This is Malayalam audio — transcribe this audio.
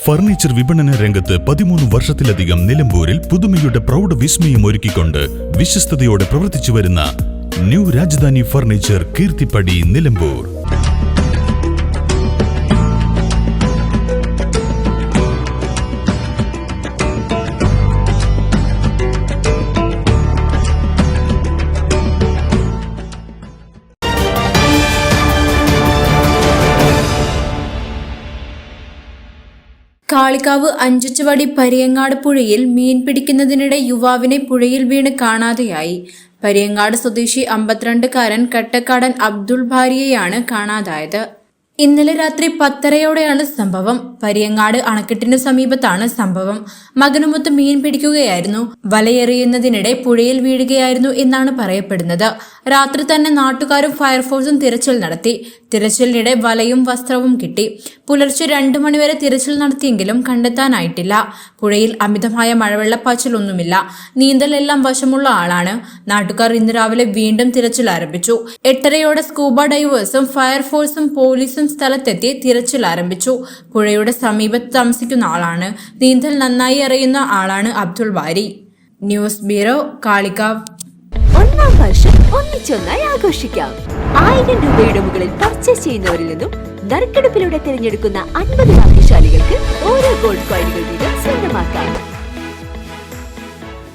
ഫർണിച്ചർ വിപണന രംഗത്ത് 13 വർഷത്തിലധികം നിലമ്പൂരിൽ പുതുമയുടെ പ്രൗഢ വിസ്മയം ഒരുക്കിക്കൊണ്ട് വിശ്വസ്തയോടെ പ്രവർത്തിച്ചു വരുന്ന ന്യൂ രാജധാനി ഫർണിച്ചർ കീർത്തിപ്പടി നിലമ്പൂർ. കാളികാവ് അഞ്ചുച്ചുവടി പരിയങ്ങാട് പുഴയിൽ മീൻ പിടിക്കുന്നതിനിടെ യുവാവിനെ പുഴയിൽ വീണ് കാണാതെയായി. പരിയങ്ങാട് സ്വദേശി 52-കാരൻ കട്ടക്കാടൻ അബ്ദുൾ ഭാര്യയെയാണ് കാണാതായത്. ഇന്നലെ രാത്രി 10:30-യോടെയാണ് സംഭവം. പരിയങ്ങാട് അണക്കെട്ടിനു സമീപത്താണ് സംഭവം. മകനുമൊത്ത് മീൻ പിടിക്കുകയായിരുന്നു. വലയെറിയുന്നതിനിടെ പുഴയിൽ വീഴുകയായിരുന്നു എന്നാണ് പറയപ്പെടുന്നത്. രാത്രി തന്നെ നാട്ടുകാരും ഫയർഫോഴ്സും തിരച്ചിൽ നടത്തി. തിരച്ചിലിനിടെ വലയും വസ്ത്രവും കിട്ടി. പുലർച്ചെ 2 മണിവരെ തിരച്ചിൽ നടത്തിയെങ്കിലും കണ്ടെത്താനായിട്ടില്ല. പുഴയിൽ അമിതമായ മഴവെള്ളപ്പാച്ചിലൊന്നുമില്ല. നീന്തലെല്ലാം വശമുള്ള ആളാണ്. നാട്ടുകാർ ഇന്ന് രാവിലെ വീണ്ടും തിരച്ചിൽ ആരംഭിച്ചു. 8:30-യോടെ സ്കൂബ ഡൈവേഴ്സും ഫയർഫോഴ്സും പോലീസും സ്ഥലത്തെത്തി തിരച്ചിൽ ആരംഭിച്ചു. പുഴയുടെ സമീപത്ത് താമസിക്കുന്ന ആളാണ്. നീന്തൽ നന്നായി അറിയുന്ന ആളാണ് അബ്ദുൾ ബാരി. News bureau, Kalikavu. 1-ാം വർഷം ഒന്നിച്ചൊന്നായി ആഘോഷിക്കാം. 1000 രൂപയുടെ മുകളിൽ പർച്ചേസ് ചെയ്യുന്നവരിൽ നിന്നും നറുക്കെടുപ്പിലൂടെ തിരഞ്ഞെടുക്കുന്ന 50 ഭാഗ്യശാലികൾക്ക് ഓരോ ഗോൾഡ് കോയിനുകൾ വീതം സ്വന്തമാക്കാം.